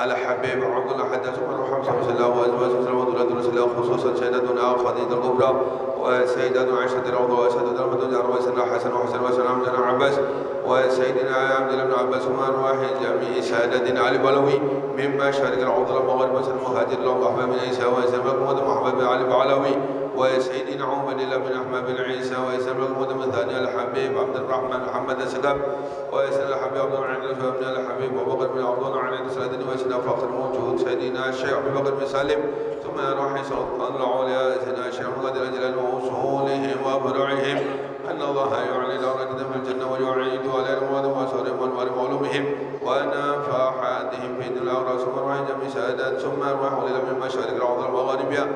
الحبيب عبد الله حدث عمر وحمزة بن الله وأزواجه وذرية رسول الله خصوصا سيدتنا خديجة الكبرى وسيدتنا عائشة الروضة وسيدتنا المدنية وسيدنا حسن وحسن وسيدنا عبد عباس وسيدنا عبد الله بن عباس وأرواح جميع سادتنا علي بلوي مما شارك العضل المغرب وسلم المهاجر الله أحمد بن عيسى وسلم محمد محمد بن علي بعلوي وسيدنا عمر الله بن أحمد بن عيسى وسلم محمد بن ثاني الحبيب عبد الرحمن محمد السقاف وسلم الحبيب عبد الرحمن بن الحبيب أبو بكر بن عبد الله عليه الصلاة وسلم فخر موجود سيدنا الشيخ أبو بكر بن سالم ثم روح سلطان العليا سيدنا الشيخ محمد الأجلال وأصولهم وفروعهم أن الله يعلي درجتهم في الجنة ويعيد على الأموات وأسرهم وأنوار علومهم ونفحاتهم في الدنيا ورسول الله جميع سادات ثم أرواح إلى من مشارق الأرض المغاربية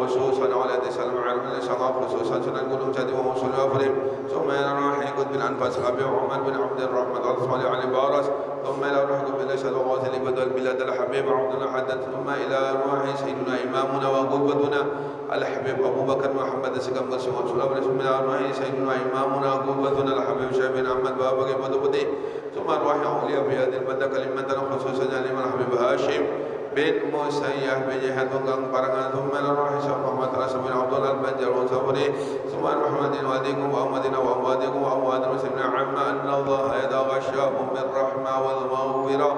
خصوصا على تسلم على من الشقاق خصوصا سنن قلوب جدي وموصول وأفرهم ثم إلى روح قد بن أنفاس أبي عمر بن عبد الرحمن الصالح علي بارس ثم إلى روح قد بن أشهد وغاث لبدل البلاد الحبيب عبد الله حدث ثم إلى روح سيدنا إمامنا وقدوتنا الحبيب أبو بكر محمد السقاف والسماء ثم إلى روح سيدنا إمامنا وقدوتنا الحبيب شيخ بن أحمد بابا بدوبتي ثم أرواح أولياء في هذه البلدة كلمة خصوصا لمن الحبيب هاشم بن مسيح بن جهاد وقام قرنا ثم أرواح شيخ محمد رسول بن عبد الله البنجر وصبري ثم محمد وأديكم وأمدنا وأمواتكم وأموات المسلمين عما أن الله يدا غشاهم بالرحمة والمغفرة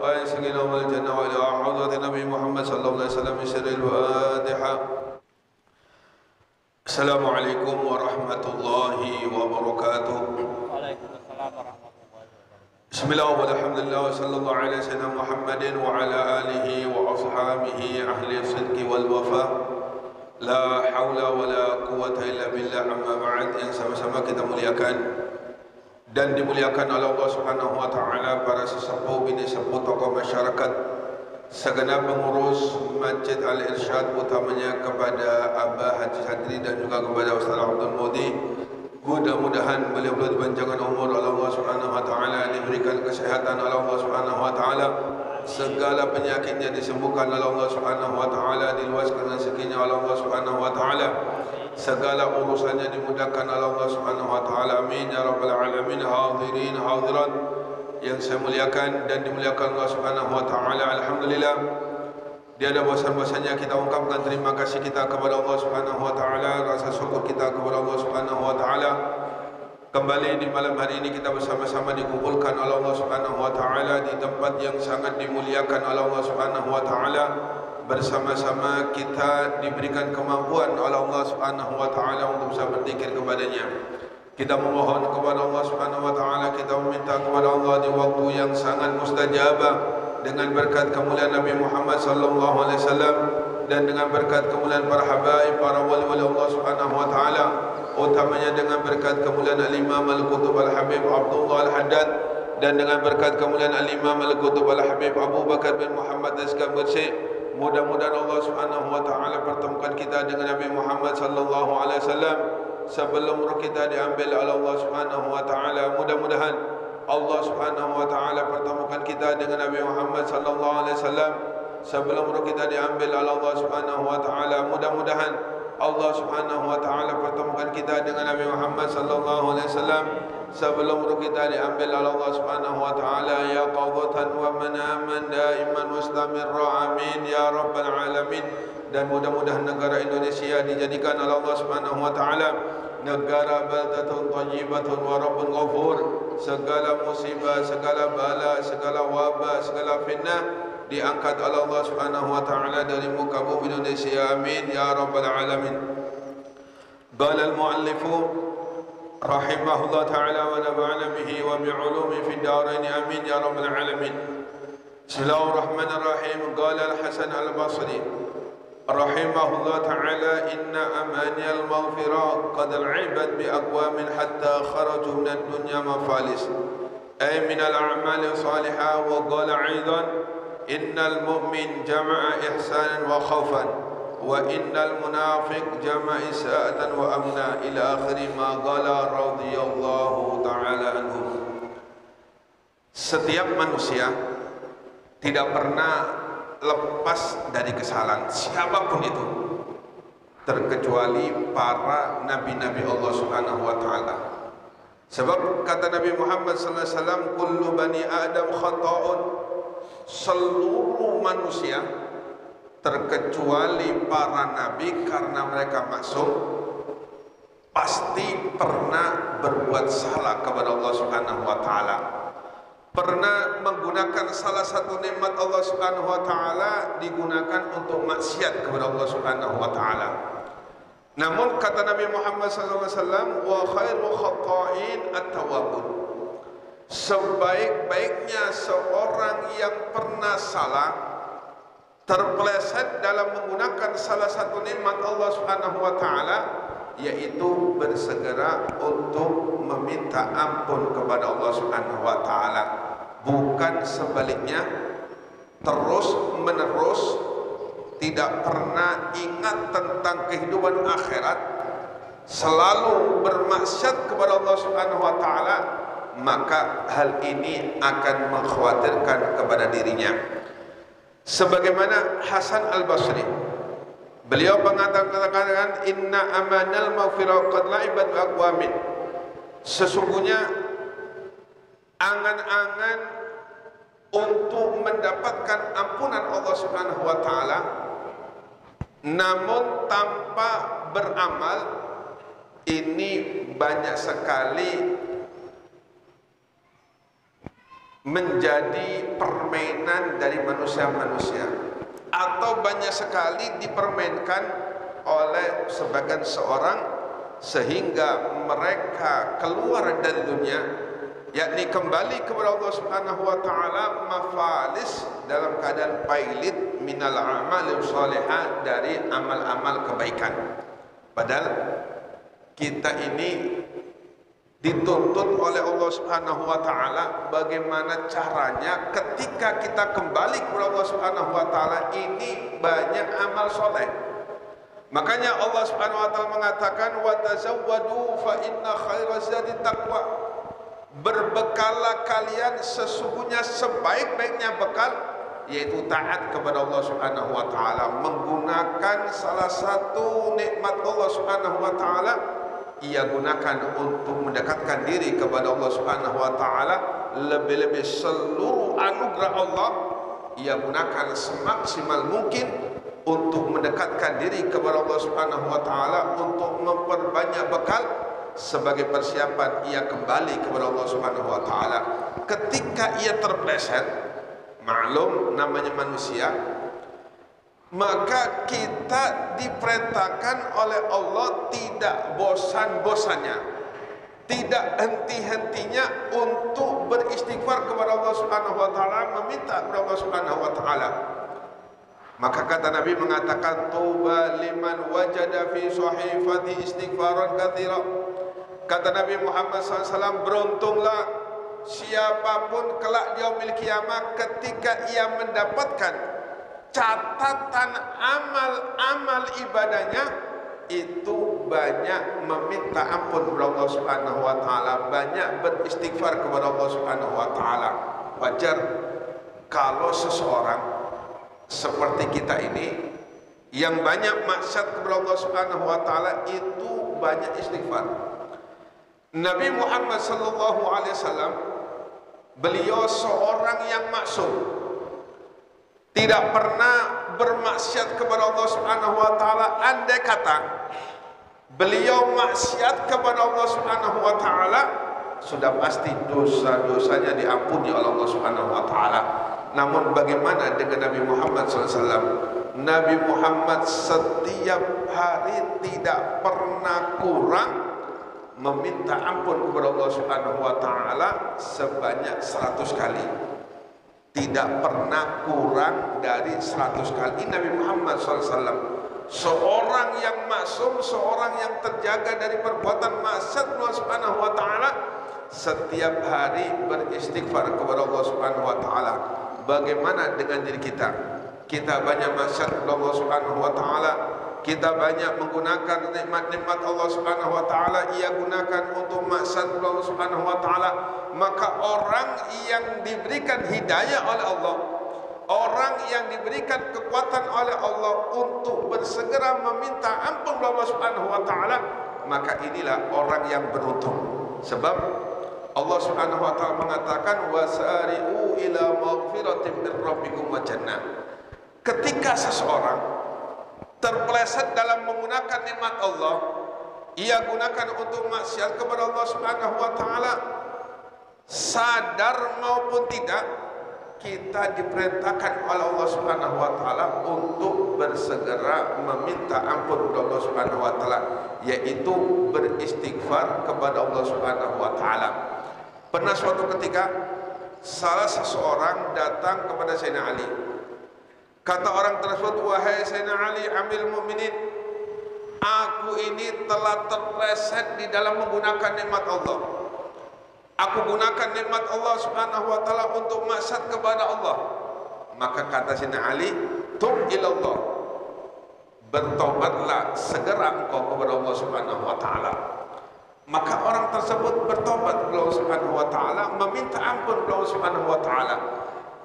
ويسقينهم الجنة وإلى حضرة النبي محمد صلى الله عليه وسلم بسر الفاتحة. السلام عليكم ورحمة الله وبركاته. وعليكم السلام ورحمة الله وبركاته. بسم الله والحمد لله وصلى الله على سيدنا محمد وعلى آله وأصحابه أهل الصدق والوفاء. لا حول ولا قوة إلا بالله. أما بعد, yang sama-sama kita muliakan dan dimuliakan oleh Allah Subhanahu wa taala para sesepuh bini sepuh tokoh masyarakat, segenap pengurus Masjid Al-Irsyad, utamanya kepada Abah Haji Sadri dan juga kepada Ustaz Abdul Mudi. Mudah-mudahan beliau dipanjangkan umur oleh Allah Subhanahu wa taala, diberikan kesehatan oleh Allah Subhanahu wa taala, segala penyakitnya disembuhkan oleh Allah Subhanahu wa taala, diluaskan rezekinya oleh Allah Subhanahu wa taala, segala urusannya dimudahkan oleh Allah Subhanahu wa taala. Amin ya rabbal alamin. Hadirin hadirat yang saya muliakan dan dimuliakan Allah Subhanahu wa taala, alhamdulillah, tiada bosan-bosannya kita ungkapkan terima kasih kita kepada Allah Subhanahu wa taala, rasa syukur kita kepada Allah Subhanahu wa taala. Kembali di malam hari ini kita bersama-sama dikumpulkan oleh Allah Subhanahu wa taala di tempat yang sangat dimuliakan oleh Allah Subhanahu wa taala. Bersama-sama kita diberikan kemampuan oleh Allah Subhanahu wa taala untuk bisa berzikir kepadanya. Kita memohon kepada Allah Subhanahu wa taala, kita meminta kepada Allah di waktu yang sangat mustajabah, dengan berkat kemuliaan Nabi Muhammad sallallahu alaihi wasallam dan dengan berkat kemuliaan para habaib, para wali-wali Allah Subhanahu wa taala, utamanya dengan berkat kemuliaan Al-Imam Al-Qutub Al-Habib Abdullah Al-Haddad dan dengan berkat kemuliaan Al-Imam Al-Qutub Al-Habib Abu Bakar bin Muhammad As-Sakaf Bersih. Mudah-mudahan Allah Subhanahu wa taala pertemukan kita dengan Nabi Muhammad sallallahu alaihi wasallam sebelum roh kita diambil oleh Allah Subhanahu wa taala. Mudah-mudahan Allah Subhanahu wa taala pertemukan kita dengan Nabi Muhammad sallallahu alaihi wasallam sebelum roh kita diambil oleh Allah Subhanahu wa taala. Mudah-mudahan Allah Subhanahu wa taala pertemukan kita dengan Nabi Muhammad sallallahu alaihi wasallam sebelum roh kita diambil oleh Allah Subhanahu wa taala, ya qadhatan wa manaman daiman mustamirra. Amin ya rabbal alamin. Dan mudah-mudahan negara Indonesia dijadikan oleh Allah Subhanahu wa taala negara baldatun thayyibatun wa rabbun ghafur. Segala musibah, segala bala, segala wabah, segala fitnah diangkat oleh Allah Subhanahu wa taala dari muka bumi Indonesia. Amin ya rabbal alamin. Qala al-muallif rahimahullah taala wa nafa'ana bihi wa bi'ulumi fid darain. Amin ya rabbal alamin. Bismillahirrahmanirrahim. Qala al-Hasan al-Basri rahimahullah taala, inna amani al-maghfirah qad al'ibat bi aqwamin hatta kharaju min ad-dunya mafalis ay min al-a'mal salihah. Wa qala aidan innal mu'min jama'a ihsanan wa khawfan wa innal munafiq jama'a isa'atan wa amna, ila akhir ma qala radhiyallahu ta'ala anhu. Setiap manusia tidak pernah lepas dari kesalahan, siapapun itu, terkecuali para nabi-nabi Allah Subhanahu wa taala. Sebab kata Nabi Muhammad sallallahu alaihi wasallam, kullu bani Adam khata'un, seluruh manusia terkecuali para nabi karena mereka maksum pasti pernah berbuat salah kepada Allah Subhanahu wa taala. Pernah menggunakan salah satu nikmat Allah Subhanahu wa taala digunakan untuk maksiat kepada Allah Subhanahu wa taala. Namun kata Nabi Muhammad SAW, wa khairul khata'in at-tawwabun. Sebaik-baiknya seorang yang pernah salah, terpeleset dalam menggunakan salah satu nikmat Allah Subhanahu wa taala, yaitu bersegera untuk meminta ampun kepada Allah Subhanahu wa taala, bukan sebaliknya terus menerus tidak pernah ingat tentang kehidupan akhirat, selalu bermaksiat kepada Allah Subhanahu wa taala, maka hal ini akan mengkhawatirkan kepada dirinya. Sebagaimana Hasan Al-Basri, beliau mengatakan, inna amanal maghfirah qad la'ibat bi aqwamin. Sesungguhnya angan-angan untuk mendapatkan ampunan Allah Subhanahu wa taala namun tanpa beramal, ini banyak sekali menjadi permainan dari manusia-manusia, atau banyak sekali dipermainkan oleh sebagian seorang sehingga mereka keluar dari dunia, yakni kembali kepada Allah Subhanahu wa taala mafalis, dalam keadaan pailit minal amal salihah, dari amal-amal kebaikan. Padahal kita ini dituntut oleh Allah Subhanahu wa taala bagaimana caranya ketika kita kembali kepada Allah Subhanahu wa taala ini banyak amal soleh. Makanya Allah Subhanahu wa taala mengatakan, wa tazawwadu fa inna khairaz zadi taqwa. Berbekalah kalian, sesungguhnya sebaik-baiknya bekal yaitu taat kepada Allah Subhanahu wa taala, menggunakan salah satu nikmat Allah Subhanahu wa taala ia gunakan untuk mendekatkan diri kepada Allah Subhanahu wa taala, lebih-lebih seluruh anugerah Allah ia gunakan semaksimal mungkin untuk mendekatkan diri kepada Allah Subhanahu wa taala, untuk memperbanyak bekal sebagai persiapan ia kembali kepada Allah Subhanahu wa taala. Ketika ia terpleset, maklum namanya manusia, maka kita diperintahkan oleh Allah tidak bosan-bosannya, tidak henti-hentinya untuk beristighfar kepada Allah Subhanahu wa taala, meminta kepada Allah Subhanahu wa taala. Maka kata Nabi mengatakan, tuba liman wajada fi sahifati istighfaran katsira. Kata Nabi Muhammad SAW, beruntunglah siapapun kelak di yaumil kiamah ketika ia mendapatkan catatan amal-amal ibadahnya itu banyak meminta ampun kepada Allah Subhanahu wa taala, banyak beristighfar kepada Allah Subhanahu wa taala. Wajar kalau seseorang seperti kita ini yang banyak maksiat kepada Allah Subhanahu wa taala itu banyak istighfar. Nabi Muhammad sallallahu alaihi wasallam, beliau seorang yang maksum, tidak pernah bermaksiat kepada Allah Subhanahu wa taala. Andai kata beliau maksiat kepada Allah Subhanahu wa taala, sudah pasti dosa-dosanya diampuni oleh Allah Subhanahu wa taala. Namun bagaimana dengan Nabi Muhammad SAW? Nabi Muhammad setiap hari tidak pernah kurang meminta ampun kepada Allah Subhanahu wa taala sebanyak 100 kali. Tidak pernah kurang dari 100 kali. Nabi Muhammad SAW seorang yang maksum, seorang yang terjaga dari perbuatan maksiat Allah Subhanahu wa taala, setiap hari beristighfar kepada Allah Subhanahu wa taala. Bagaimana dengan diri kita? Kita banyak maksiat kepada Allah Subhanahu wa taala, kita banyak menggunakan nikmat-nikmat Allah Subhanahu wa taala ia gunakan untuk maksiat kepada Allah Subhanahu wa taala. Maka orang yang diberikan hidayah oleh Allah, orang yang diberikan kekuatan oleh Allah untuk bersegera meminta ampun kepada Allah Subhanahu wa taala, maka inilah orang yang beruntung. Sebab Allah Subhanahu wa taala mengatakan wasari'u ila maghfiratin min rabbikum wa jannah. Ketika seseorang terpeleset dalam menggunakan nikmat Allah, ia gunakan untuk maksiat kepada Allah Subhanahu wa taala, sadar maupun tidak, kita diperintahkan oleh Allah Subhanahu wa taala untuk bersegera meminta ampun kepada Allah Subhanahu wa taala, yaitu beristighfar kepada Allah Subhanahu wa taala. Pernah suatu ketika salah seseorang datang kepada Sayyidina Ali. Kata orang tersebut, "Wahai Sayyidina Ali Amirul Mukminin, aku ini telah terpleset di dalam menggunakan nikmat Allah. Aku gunakan nikmat Allah Subhanahu wa taala untuk maksiat kepada Allah." Maka kata Sayyidina Ali, "Tub ilallah." Bertobatlah segera engkau kepada Allah Subhanahu wa taala. Maka orang tersebut bertobat kepada Allah Subhanahu wa taala, meminta ampun kepada Allah Subhanahu wa taala.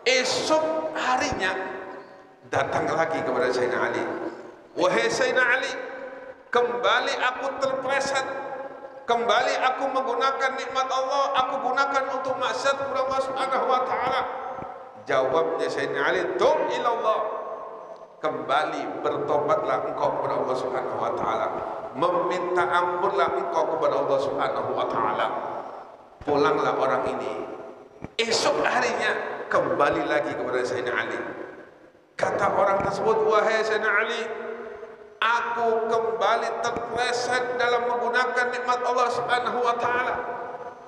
Esok harinya datang lagi kepada Sayyidina Ali. "Wahai Sayyidina Ali, kembali aku terpleset. Kembali aku menggunakan nikmat Allah, aku gunakan untuk maksiat kepada Allah Subhanahu wa taala." Jawabnya Sayyidina Ali, "Tub ilallah." Kembali bertobatlah engkau kepada Allah Subhanahu wa taala. Meminta ampunlah engkau kepada Allah Subhanahu wa taala. Pulanglah orang ini. Esok harinya kembali lagi kepada Sayyidina Ali. Kata orang tersebut, "Wahai Sayyidina Ali, aku kembali terpleset dalam menggunakan nikmat Allah Subhanahu wa taala."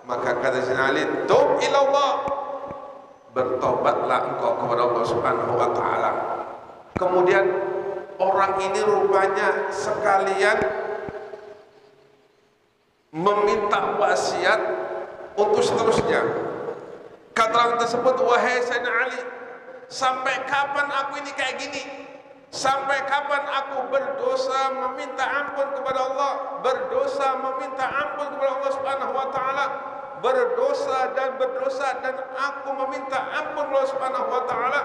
Maka kata Sayyidina Ali, "Tub ilallah." Bertobatlah engkau kepada Allah Subhanahu wa taala. Kemudian orang ini rupanya sekalian meminta wasiat untuk seterusnya. Kata orang tersebut, "Wahai Sayyidina Ali, sampai kapan aku ini kayak gini? Sampai kapan aku berdosa meminta ampun kepada Allah, berdosa meminta ampun kepada Allah Subhanahu wa taala, berdosa dan aku meminta ampun kepada Allah Subhanahu wa taala."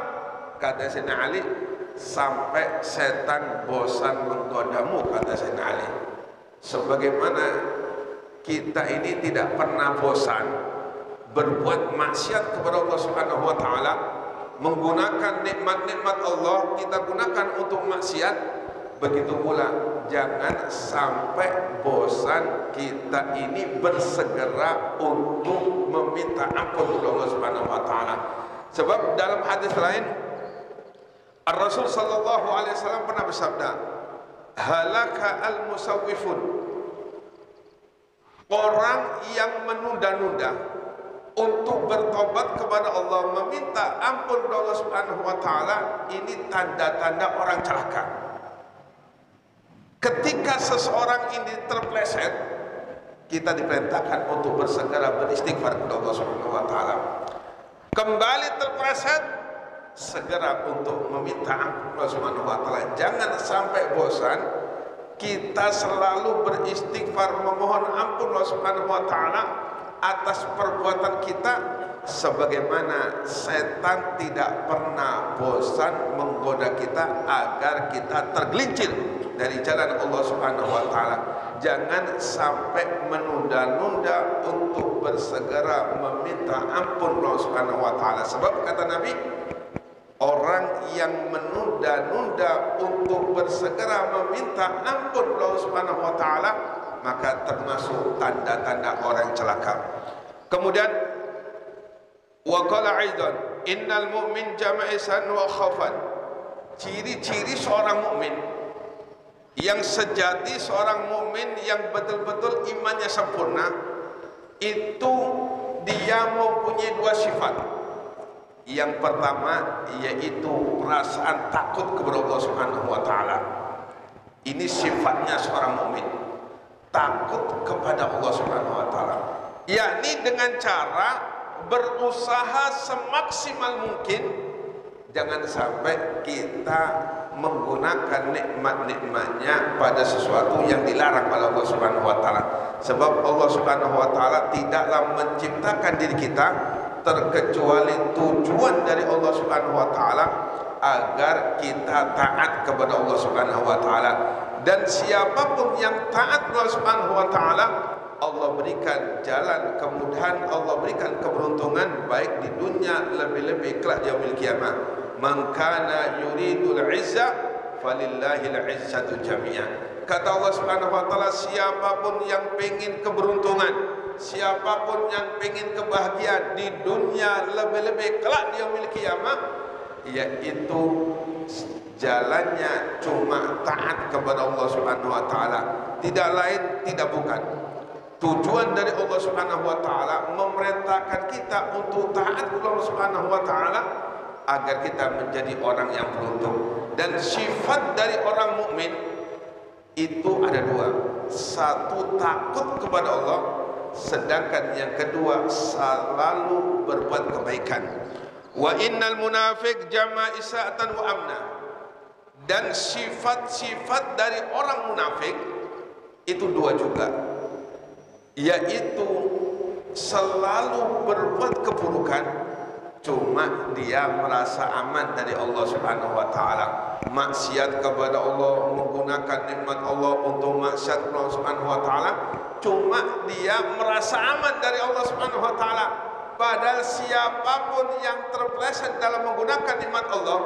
Kata Sayyidina Ali, "Sampai setan bosan menggodamu," kata Sayyidina Ali. Sebagaimana kita ini tidak pernah bosan berbuat maksiat kepada Allah Subhanahu wa taala, menggunakan nikmat-nikmat Allah kita gunakan untuk maksiat, begitu pula jangan sampai bosan kita ini bersegera untuk meminta ampun kepada Allah Subhanahu wa taala. Sebab dalam hadis lain Ar-Rasul sallallahu alaihi wasallam pernah bersabda, "Halaka al-musawwifun." Orang yang menunda-nunda untuk bertobat kepada Allah, meminta ampun kepada Allah Subhanahu wa taala, ini tanda-tanda orang celaka. Ketika seseorang ini terpleset, kita diperintahkan untuk bersegera beristighfar kepada Allah Subhanahu wa taala. Kembali terpleset, segera untuk meminta ampun Allah Subhanahu wa taala. Jangan sampai bosan, kita selalu beristighfar memohon ampun Allah Subhanahu wa taala atas perbuatan kita, sebagaimana setan tidak pernah bosan menggoda kita agar kita tergelincir dari jalan Allah Subhanahu wa taala. Jangan sampai menunda-nunda untuk bersegera meminta ampun Allah Subhanahu wa taala. Sebab kata Nabi, orang yang menunda-nunda untuk bersegera meminta ampun Allah Subhanahu wa taala, maka termasuk tanda-tanda orang celaka. Kemudian wa qala aidan innal mu'min jam'isan wa khafan. Ciri-ciri seorang mukmin yang sejati, seorang mukmin yang betul-betul imannya sempurna, itu dia mempunyai dua sifat. Yang pertama yaitu perasaan takut kepada Allah Subhanahu wa taala. Ini sifatnya seorang mukmin, takut kepada Allah Subhanahu wa taala, yakni dengan cara berusaha semaksimal mungkin jangan sampai kita menggunakan nikmat-nikmatnya pada sesuatu yang dilarang oleh Allah Subhanahu wa taala. Sebab Allah Subhanahu wa taala tidaklah menciptakan diri kita terkecuali tujuan dari Allah Subhanahu wa taala agar kita taat kepada Allah Subhanahu wa taala. Dan siapapun yang taat kepada Allah Subhanahu wa taala, Allah berikan jalan kemudahan, Allah berikan keberuntungan baik di dunia, lebih-lebih kelak yaumil qiyamah. Man kana yuridul izzah falillahil izzatu jami'an. Kata Allah Subhanahu wa taala, siapapun yang pengin keberuntungan, siapapun yang pengin kebahagiaan di dunia, lebih-lebih kelak di yaumil qiyamah, yaitu jalannya cuma taat kepada Allah Subhanahu wa taala, tidak lain, tidak bukan. Tujuan dari Allah Subhanahu wa taala memerintahkan kita untuk taat kepada Allah Subhanahu wa taala agar kita menjadi orang yang beruntung. Dan sifat dari orang mukmin itu ada dua. Satu, takut kepada Allah, sedangkan yang kedua selalu berbuat kebaikan. Wa innal munafiq jama isa'atan wa amna. Dan sifat-sifat dari orang munafik itu dua juga, yaitu selalu berbuat keburukan, cuma dia merasa aman dari Allah Subhanahu wa taala. Maksiat kepada Allah, menggunakan nikmat Allah untuk maksiat kepada Allah Subhanahu wa taala, cuma dia merasa aman dari Allah Subhanahu wa taala. Padahal siapapun yang terpeleset dalam menggunakan nikmat Allah,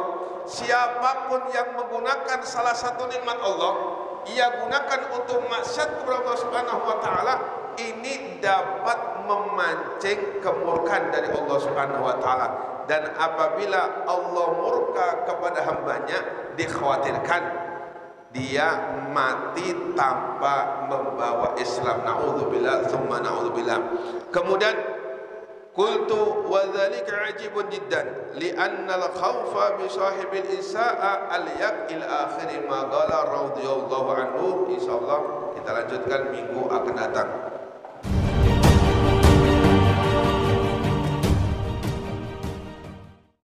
siapapun yang menggunakan salah satu nikmat Allah, ia gunakan untuk maksiat kepada Allah Subhanahu wa taala, ini dapat memancing kemurkaan dari Allah Subhanahu wa taala. Dan apabila Allah murka kepada hambanya, dikhawatirkan dia mati tanpa membawa Islam. Na'udzubillah tsumma na'udzubillah. Kemudian qultu wa dzalika ajibun jiddan li'anna al-khawfa bi sahibil isa'a al-yak il akhir ma qala radhiyallahu anhu. Insyaallah kita lanjutkan minggu akan datang.